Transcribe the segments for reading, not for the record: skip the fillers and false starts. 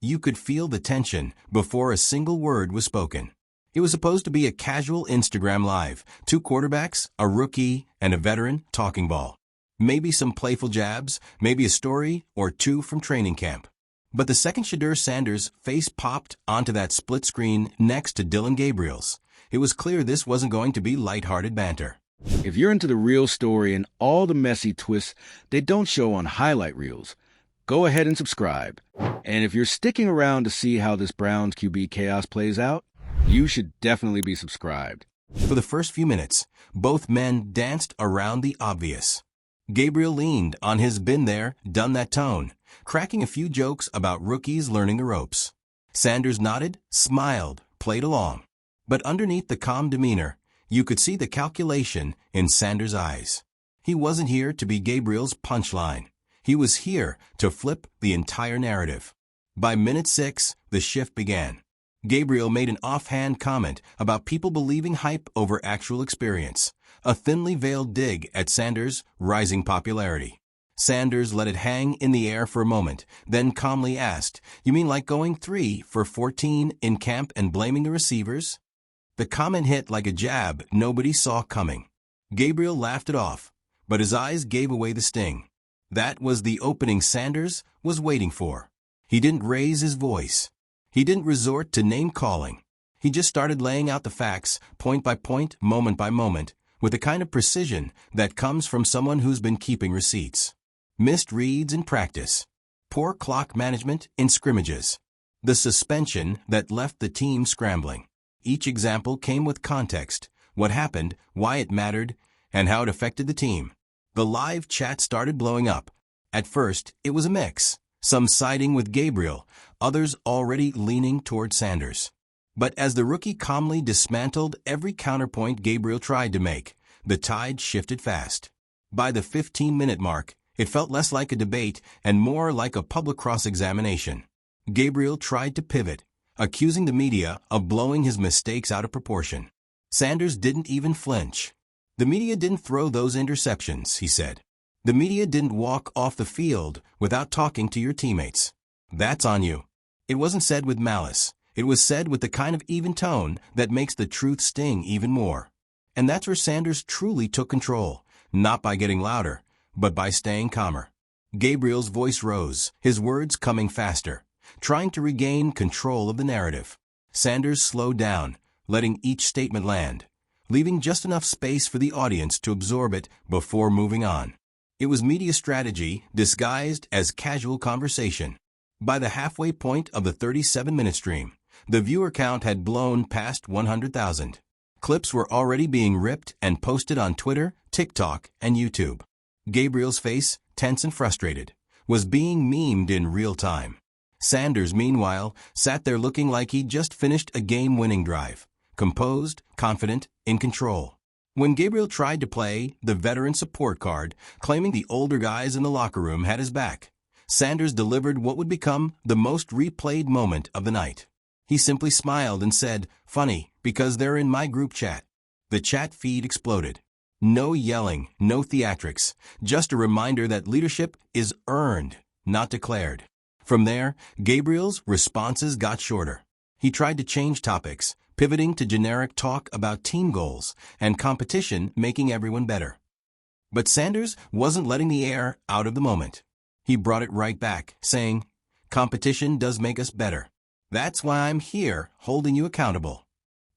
You could feel the tension before a single word was spoken. It was supposed to be a casual Instagram live, 2 quarterbacks, a rookie, and a veteran talking ball. Maybe some playful jabs, maybe a story or 2 from training camp. But the second Shedeur Sanders' face popped onto that split screen next to Dillon Gabriel's, it was clear this wasn't going to be lighthearted banter. If you're into the real story and all the messy twists they don't show on highlight reels, go ahead and subscribe. And if you're sticking around to see how this Browns QB chaos plays out, you should definitely be subscribed. For the first few minutes, both men danced around the obvious. Gabriel leaned on his been there, done that tone, cracking a few jokes about rookies learning the ropes. Sanders nodded, smiled, played along. But underneath the calm demeanor, you could see the calculation in Sanders' eyes. He wasn't here to be Gabriel's punchline. He was here to flip the entire narrative. By minute 6, the shift began. Gabriel made an offhand comment about people believing hype over actual experience, a thinly veiled dig at Sanders' rising popularity. Sanders let it hang in the air for a moment, then calmly asked, "You mean like going 3 for 14 in camp and blaming the receivers?" The comment hit like a jab nobody saw coming. Gabriel laughed it off, but his eyes gave away the sting. That was the opening Sanders was waiting for. He didn't raise his voice. He didn't resort to name-calling. He just started laying out the facts, point by point, moment by moment, with the kind of precision that comes from someone who's been keeping receipts. Missed reads in practice. Poor clock management in scrimmages. The suspension that left the team scrambling. Each example came with context, what happened, why it mattered, and how it affected the team. The live chat started blowing up. At first, it was a mix. Some siding with Gabriel, others already leaning toward Sanders. But as the rookie calmly dismantled every counterpoint Gabriel tried to make, the tide shifted fast. By the 15-minute mark, it felt less like a debate and more like a public cross-examination. Gabriel tried to pivot, accusing the media of blowing his mistakes out of proportion. Sanders didn't even flinch. "The media didn't throw those interceptions," he said. "The media didn't walk off the field without talking to your teammates. That's on you." It wasn't said with malice. It was said with the kind of even tone that makes the truth sting even more. And that's where Sanders truly took control, not by getting louder, but by staying calmer. Gabriel's voice rose, his words coming faster, trying to regain control of the narrative. Sanders slowed down, letting each statement land, leaving just enough space for the audience to absorb it before moving on. It was media strategy disguised as casual conversation. By the halfway point of the 37-minute stream, the viewer count had blown past 100,000. Clips were already being ripped and posted on Twitter, TikTok, and YouTube. Gabriel's face, tense and frustrated, was being memed in real time. Sanders, meanwhile, sat there looking like he'd just finished a game-winning drive, composed, confident, in control. When Gabriel tried to play the veteran support card, claiming the older guys in the locker room had his back, Sanders delivered what would become the most replayed moment of the night. He simply smiled and said, "Funny, because they're in my group chat." The chat feed exploded. No yelling, no theatrics, just a reminder that leadership is earned, not declared. From there, Gabriel's responses got shorter. He tried to change topics, pivoting to generic talk about team goals and competition making everyone better. But Sanders wasn't letting the air out of the moment. He brought it right back, saying, "Competition does make us better. That's why I'm here, holding you accountable."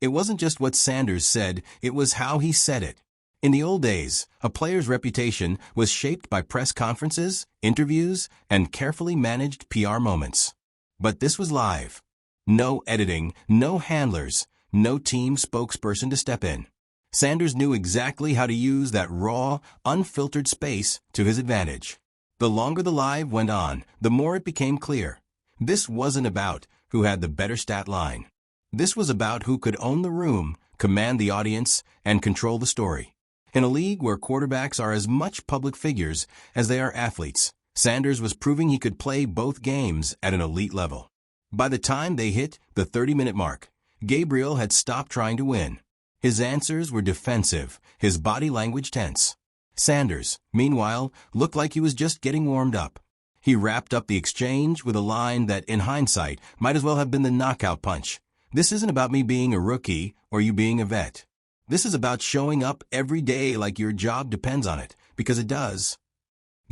It wasn't just what Sanders said, it was how he said it. In the old days, a player's reputation was shaped by press conferences, interviews, and carefully managed PR moments. But this was live. No editing, no handlers, no team spokesperson to step in. Sanders knew exactly how to use that raw, unfiltered space to his advantage. The longer the live went on, the more it became clear. This wasn't about who had the better stat line. This was about who could own the room, command the audience, and control the story. In a league where quarterbacks are as much public figures as they are athletes, Sanders was proving he could play both games at an elite level. By the time they hit the 30-minute mark, Gabriel had stopped trying to win. His answers were defensive, his body language tense. Sanders, meanwhile, looked like he was just getting warmed up. He wrapped up the exchange with a line that, in hindsight, might as well have been the knockout punch. This isn't about me being a rookie or you being a vet. This is about showing up every day like your job depends on it, because it does.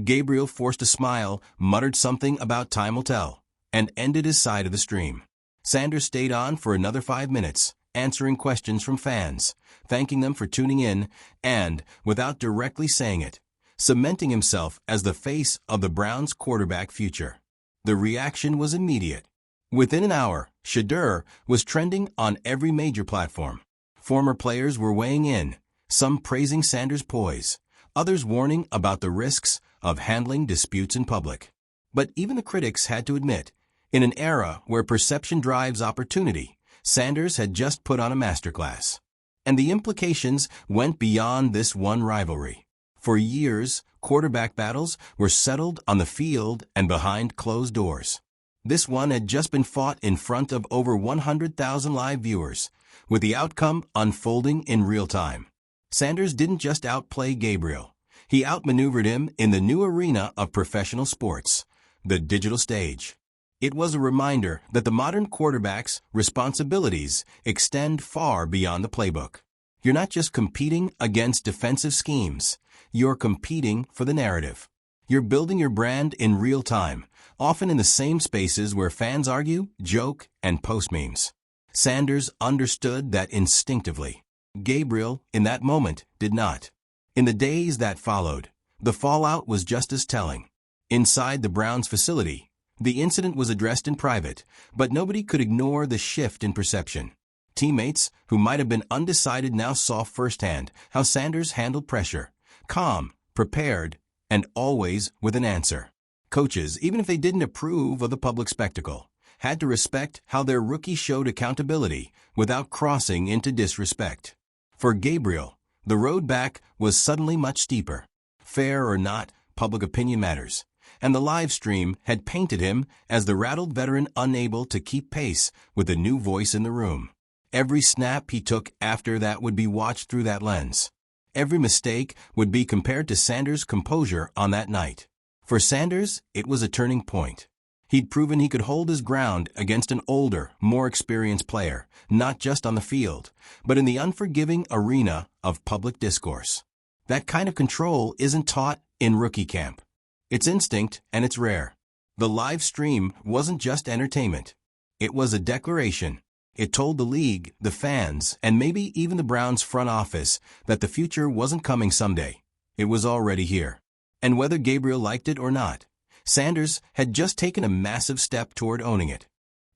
Gabriel forced a smile, muttered something about time will tell, and ended his side of the stream. Sanders stayed on for another 5 minutes, answering questions from fans, thanking them for tuning in, and, without directly saying it, cementing himself as the face of the Browns' quarterback future. The reaction was immediate. Within an hour, Shedeur was trending on every major platform. Former players were weighing in, some praising Sanders' poise, others warning about the risks of handling disputes in public. But even the critics had to admit, in an era where perception drives opportunity, Sanders had just put on a masterclass. And the implications went beyond this one rivalry. For years, quarterback battles were settled on the field and behind closed doors. This one had just been fought in front of over 100,000 live viewers, with the outcome unfolding in real time. Sanders didn't just outplay Gabriel. He outmaneuvered him in the new arena of professional sports, the digital stage. It was a reminder that the modern quarterback's responsibilities extend far beyond the playbook. You're not just competing against defensive schemes. You're competing for the narrative. You're building your brand in real time, often in the same spaces where fans argue, joke, and post memes. Sanders understood that instinctively. Gabriel, in that moment, did not. In the days that followed, the fallout was just as telling. Inside the Browns facility, the incident was addressed in private, but nobody could ignore the shift in perception. Teammates who might have been undecided now saw firsthand how Sanders handled pressure, calm, prepared, and always with an answer. Coaches, even if they didn't approve of the public spectacle, had to respect how their rookie showed accountability without crossing into disrespect. For Gabriel, the road back was suddenly much steeper. Fair or not, public opinion matters, and the live stream had painted him as the rattled veteran unable to keep pace with the new voice in the room. Every snap he took after that would be watched through that lens. Every mistake would be compared to Sanders' composure on that night. For Sanders, it was a turning point. He'd proven he could hold his ground against an older, more experienced player, not just on the field, but in the unforgiving arena of public discourse. That kind of control isn't taught in rookie camp. It's instinct, and it's rare. The live stream wasn't just entertainment. It was a declaration. It told the league, the fans, and maybe even the Browns front office that the future wasn't coming someday. It was already here. And whether Gabriel liked it or not, Sanders had just taken a massive step toward owning it.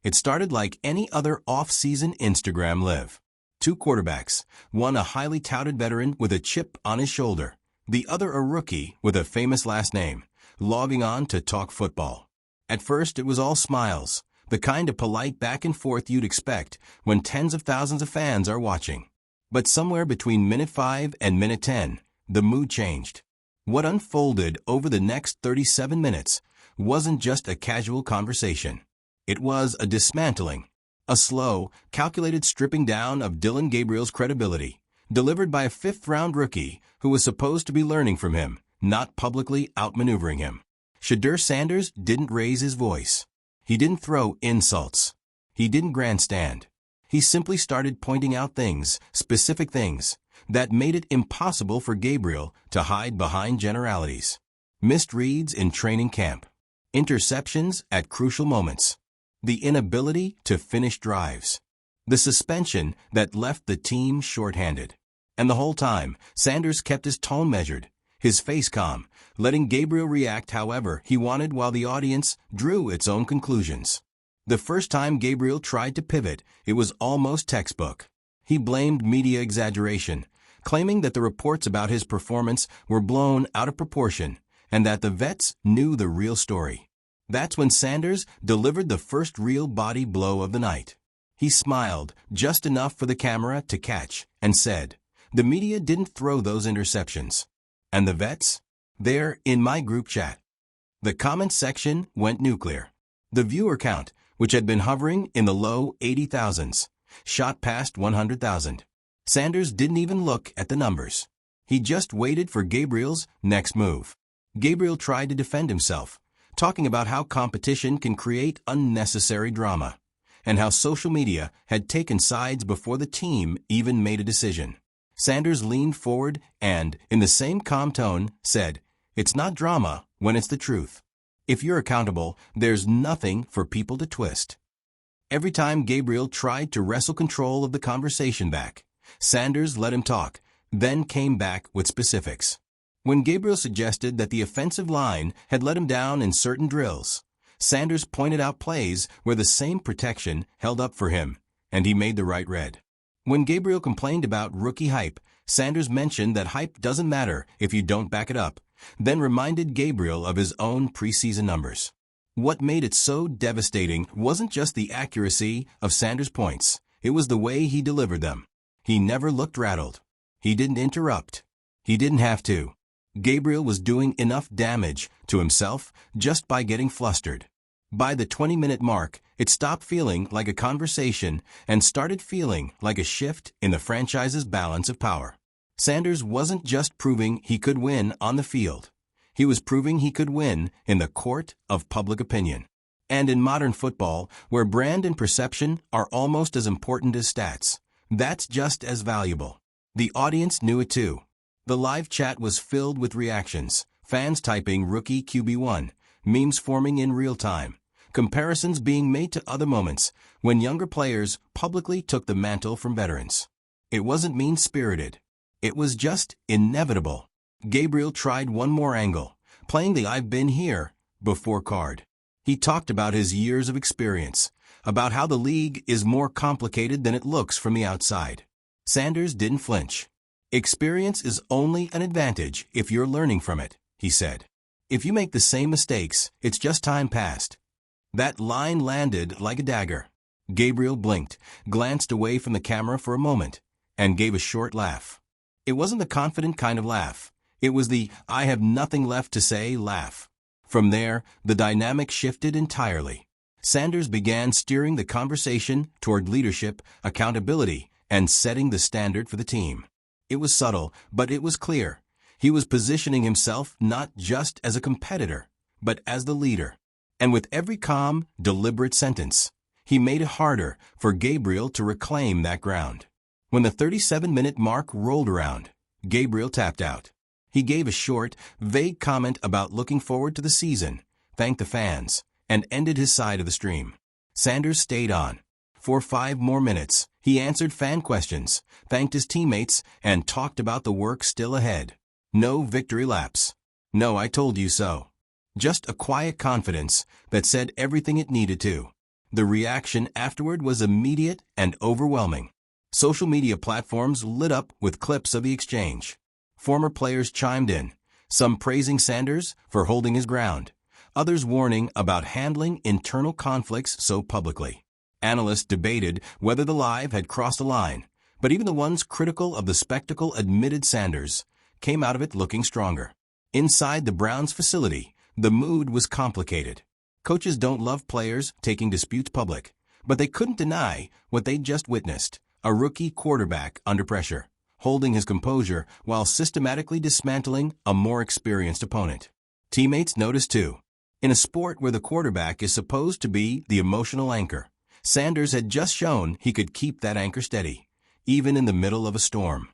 It started like any other off-season Instagram live. Two quarterbacks, one a highly touted veteran with a chip on his shoulder, the other a rookie with a famous last name, logging on to talk football. At first, it was all smiles, the kind of polite back and forth you'd expect when tens of thousands of fans are watching. But somewhere between minute 5 and minute 10, the mood changed. What unfolded over the next 37 minutes wasn't just a casual conversation. It was a dismantling, a slow, calculated stripping down of Dillon Gabriel's credibility, delivered by a fifth-round rookie who was supposed to be learning from him, not publicly outmaneuvering him. Shedeur Sanders didn't raise his voice. He didn't throw insults. He didn't grandstand. He simply started pointing out things, specific things, that made it impossible for Gabriel to hide behind generalities. Missed reads in training camp. Interceptions at crucial moments. The inability to finish drives. The suspension that left the team shorthanded. And the whole time, Sanders kept his tone measured, his face calm, letting Gabriel react however he wanted while the audience drew its own conclusions. The first time Gabriel tried to pivot, it was almost textbook. He blamed media exaggeration, claiming that the reports about his performance were blown out of proportion and that the vets knew the real story. That's when Sanders delivered the first real body blow of the night. He smiled, just enough for the camera to catch, and said, "The media didn't throw those interceptions. And the vets? They're in my group chat." The comment section went nuclear. The viewer count, which had been hovering in the low 80,000s, shot past 100,000. Sanders didn't even look at the numbers. He just waited for Gabriel's next move. Gabriel tried to defend himself, talking about how competition can create unnecessary drama, and how social media had taken sides before the team even made a decision. Sanders leaned forward and, in the same calm tone, said, "It's not drama when it's the truth. If you're accountable, there's nothing for people to twist." Every time Gabriel tried to wrestle control of the conversation back, Sanders let him talk, then came back with specifics. When Gabriel suggested that the offensive line had let him down in certain drills, Sanders pointed out plays where the same protection held up for him, and he made the right read. When Gabriel complained about rookie hype, Sanders mentioned that hype doesn't matter if you don't back it up, then reminded Gabriel of his own preseason numbers. What made it so devastating wasn't just the accuracy of Sanders' points, it was the way he delivered them. He never looked rattled. He didn't interrupt. He didn't have to. Gabriel was doing enough damage to himself just by getting flustered. By the 20-minute mark, it stopped feeling like a conversation and started feeling like a shift in the franchise's balance of power. Sanders wasn't just proving he could win on the field. He was proving he could win in the court of public opinion. And in modern football, where brand and perception are almost as important as stats, that's just as valuable. The audience knew it too. The live chat was filled with reactions, fans typing rookie QB1, memes forming in real time, comparisons being made to other moments when younger players publicly took the mantle from veterans. It wasn't mean-spirited. It was just inevitable. Gabriel tried one more angle, playing the "I've been here before" card. He talked about his years of experience, about how the league is more complicated than it looks from the outside. Sanders didn't flinch. "Experience is only an advantage if you're learning from it," he said. "If you make the same mistakes, it's just time passed." That line landed like a dagger. Gabriel blinked, glanced away from the camera for a moment, and gave a short laugh. It wasn't the confident kind of laugh. It was the "I have nothing left to say" laugh. From there, the dynamic shifted entirely. Sanders began steering the conversation toward leadership, accountability, and setting the standard for the team. It was subtle, but it was clear. He was positioning himself not just as a competitor, but as the leader. And with every calm, deliberate sentence, he made it harder for Gabriel to reclaim that ground. When the 37-minute mark rolled around, Gabriel tapped out. He gave a short, vague comment about looking forward to the season, thanked the fans, and ended his side of the stream. Sanders stayed on. For 5 more minutes, he answered fan questions, thanked his teammates, and talked about the work still ahead. No victory laps. No "I told you so." Just a quiet confidence that said everything it needed to. The reaction afterward was immediate and overwhelming. Social media platforms lit up with clips of the exchange. Former players chimed in, some praising Sanders for holding his ground, others warning about handling internal conflicts so publicly. Analysts debated whether the live had crossed a line, but even the ones critical of the spectacle admitted Sanders came out of it looking stronger. Inside the Browns facility, the mood was complicated. Coaches don't love players taking disputes public, but they couldn't deny what they'd just witnessed: a rookie quarterback under pressure, holding his composure while systematically dismantling a more experienced opponent. Teammates noticed too. In a sport where the quarterback is supposed to be the emotional anchor, Sanders had just shown he could keep that anchor steady, even in the middle of a storm.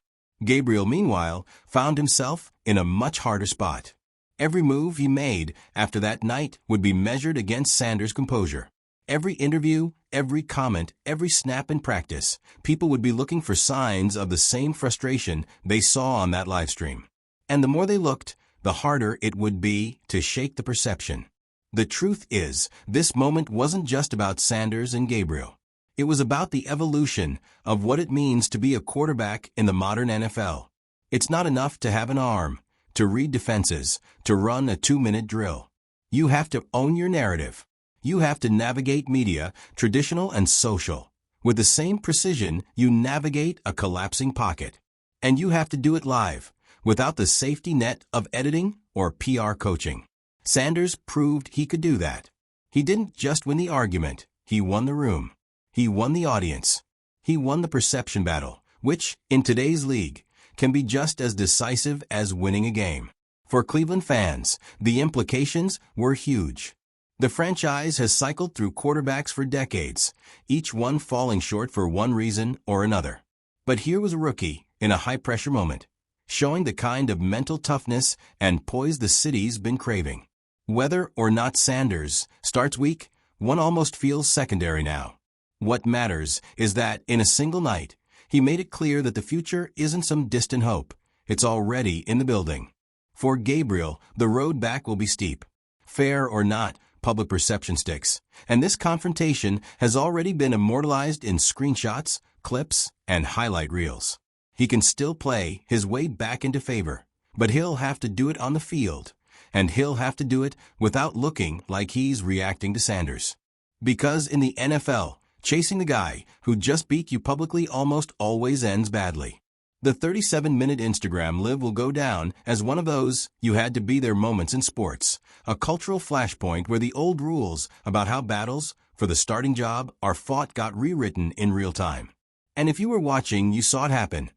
Gabriel, meanwhile, found himself in a much harder spot. Every move he made after that night would be measured against Sanders' composure. Every interview, every comment, every snap in practice, people would be looking for signs of the same frustration they saw on that live stream. And the more they looked, the harder it would be to shake the perception. The truth is, this moment wasn't just about Sanders and Gabriel. It was about the evolution of what it means to be a quarterback in the modern NFL. It's not enough to have an arm, to read defenses, to run a 2-minute drill. You have to own your narrative. You have to navigate media, traditional and social, with the same precision you navigate a collapsing pocket. And you have to do it live, without the safety net of editing or PR coaching. Sanders proved he could do that. He didn't just win the argument, he won the room. He won the audience. He won the perception battle, which, in today's league, can be just as decisive as winning a game. For Cleveland fans, the implications were huge. The franchise has cycled through quarterbacks for decades, each one falling short for one reason or another. But here was a rookie in a high-pressure moment, showing the kind of mental toughness and poise the city's been craving. Whether or not Sanders starts week, one almost feels secondary now. What matters is that, in a single night, he made it clear that the future isn't some distant hope. It's already in the building. For Gabriel, the road back will be steep. Fair or not, public perception sticks, and this confrontation has already been immortalized in screenshots, clips, and highlight reels. He can still play his way back into favor, but he'll have to do it on the field, and he'll have to do it without looking like he's reacting to Sanders. Because in the NFL, chasing the guy who just beat you publicly almost always ends badly. The 37-minute Instagram live will go down as one of those you-had-to-be-there moments in sports, a cultural flashpoint where the old rules about how battles for the starting job are fought got rewritten in real time. And if you were watching, you saw it happen.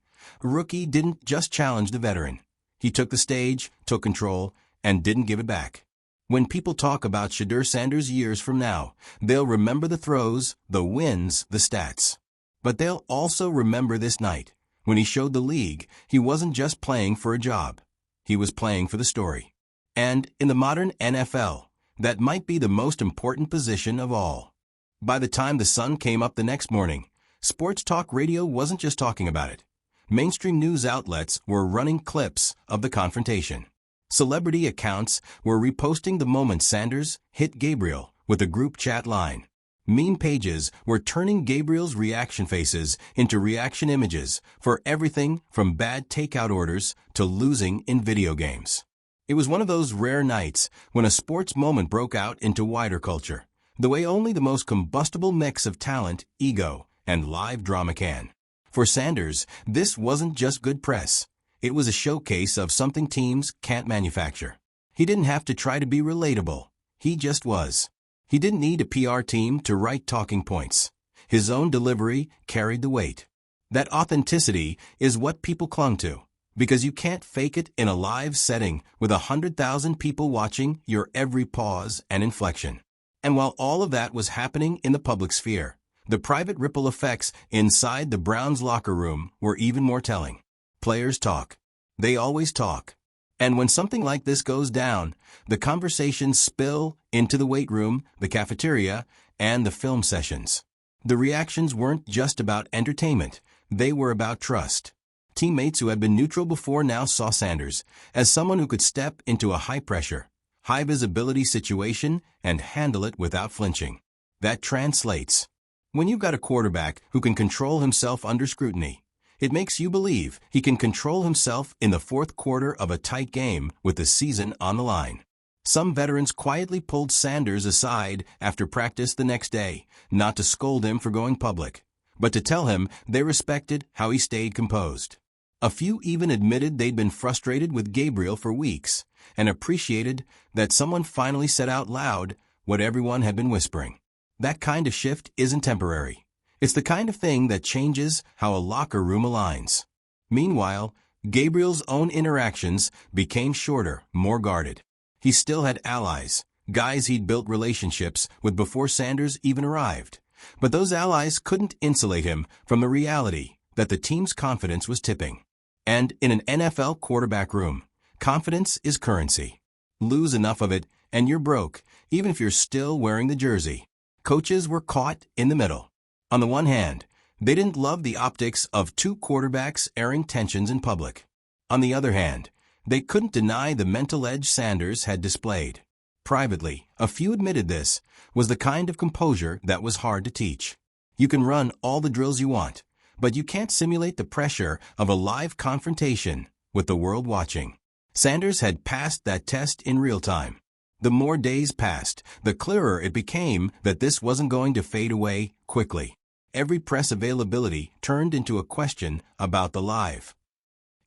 A rookie didn't just challenge the veteran. He took the stage, took control, and didn't give it back. When people talk about Shedeur Sanders years from now, they'll remember the throws, the wins, the stats. But they'll also remember this night, when he showed the league he wasn't just playing for a job. He was playing for the story. And in the modern NFL, that might be the most important position of all. By the time the sun came up the next morning, sports talk radio wasn't just talking about it. Mainstream news outlets were running clips of the confrontation. Celebrity accounts were reposting the moment Sanders hit Gabriel with a group chat line. Meme pages were turning Gabriel's reaction faces into reaction images for everything from bad takeout orders to losing in video games. It was one of those rare nights when a sports moment broke out into wider culture, the way only the most combustible mix of talent, ego, and live drama can. For Sanders, this wasn't just good press. It was a showcase of something teams can't manufacture. He didn't have to try to be relatable. He just was. He didn't need a PR team to write talking points. His own delivery carried the weight. That authenticity is what people clung to, because you can't fake it in a live setting with 100,000 people watching your every pause and inflection. And while all of that was happening in the public sphere, the private ripple effects inside the Browns' locker room were even more telling. Players talk. They always talk. And when something like this goes down, the conversations spill into the weight room, the cafeteria, and the film sessions. The reactions weren't just about entertainment. They were about trust. Teammates who had been neutral before now saw Sanders as someone who could step into a high-pressure, high-visibility situation and handle it without flinching. That translates. When you've got a quarterback who can control himself under scrutiny, it makes you believe he can control himself in the fourth quarter of a tight game with the season on the line. Some veterans quietly pulled Sanders aside after practice the next day, not to scold him for going public, but to tell him they respected how he stayed composed. A few even admitted they'd been frustrated with Gabriel for weeks and appreciated that someone finally said out loud what everyone had been whispering. That kind of shift isn't temporary. It's the kind of thing that changes how a locker room aligns. Meanwhile, Gabriel's own interactions became shorter, more guarded. He still had allies, guys he'd built relationships with before Sanders even arrived. But those allies couldn't insulate him from the reality that the team's confidence was tipping. And in an NFL quarterback room, confidence is currency. Lose enough of it, and you're broke, even if you're still wearing the jersey. Coaches were caught in the middle. On the one hand, they didn't love the optics of two quarterbacks airing tensions in public. On the other hand, they couldn't deny the mental edge Sanders had displayed. Privately, a few admitted this was the kind of composure that was hard to teach. You can run all the drills you want, but you can't simulate the pressure of a live confrontation with the world watching. Sanders had passed that test in real time. The more days passed, the clearer it became that this wasn't going to fade away quickly. Every press availability turned into a question about the live.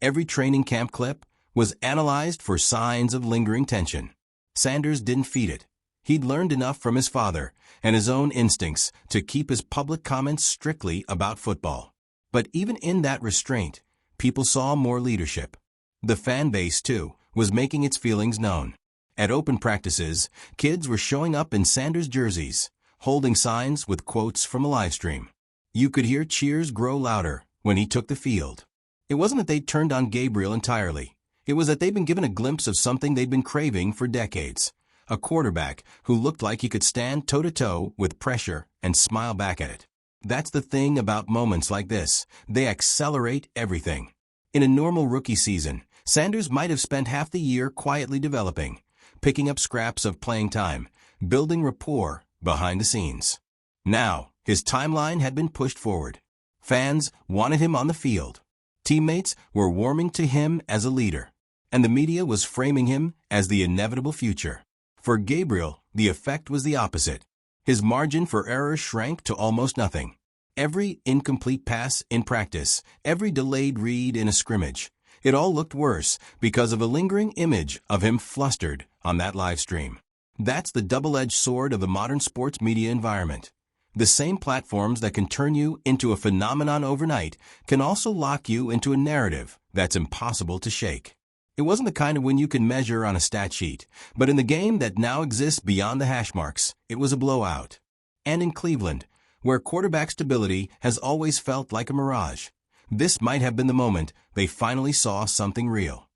Every training camp clip was analyzed for signs of lingering tension. Sanders didn't feed it. He'd learned enough from his father and his own instincts to keep his public comments strictly about football. But even in that restraint, people saw more leadership. The fan base, too, was making its feelings known. At open practices, kids were showing up in Sanders jerseys, holding signs with quotes from a live stream. You could hear cheers grow louder when he took the field. It wasn't that they'd turned on Gabriel entirely. It was that they'd been given a glimpse of something they'd been craving for decades. A quarterback who looked like he could stand toe-to-toe with pressure and smile back at it. That's the thing about moments like this. They accelerate everything. In a normal rookie season, Sanders might have spent half the year quietly developing, picking up scraps of playing time, building rapport behind the scenes. Now, his timeline had been pushed forward. Fans wanted him on the field. Teammates were warming to him as a leader, and the media was framing him as the inevitable future. For Gabriel, the effect was the opposite. His margin for error shrank to almost nothing. Every incomplete pass in practice, every delayed read in a scrimmage, it all looked worse because of a lingering image of him flustered on that live stream. That's the double-edged sword of the modern sports media environment. The same platforms that can turn you into a phenomenon overnight can also lock you into a narrative that's impossible to shake. It wasn't the kind of win you can measure on a stat sheet, but in the game that now exists beyond the hash marks, it was a blowout. And in Cleveland, where quarterback stability has always felt like a mirage, this might have been the moment they finally saw something real.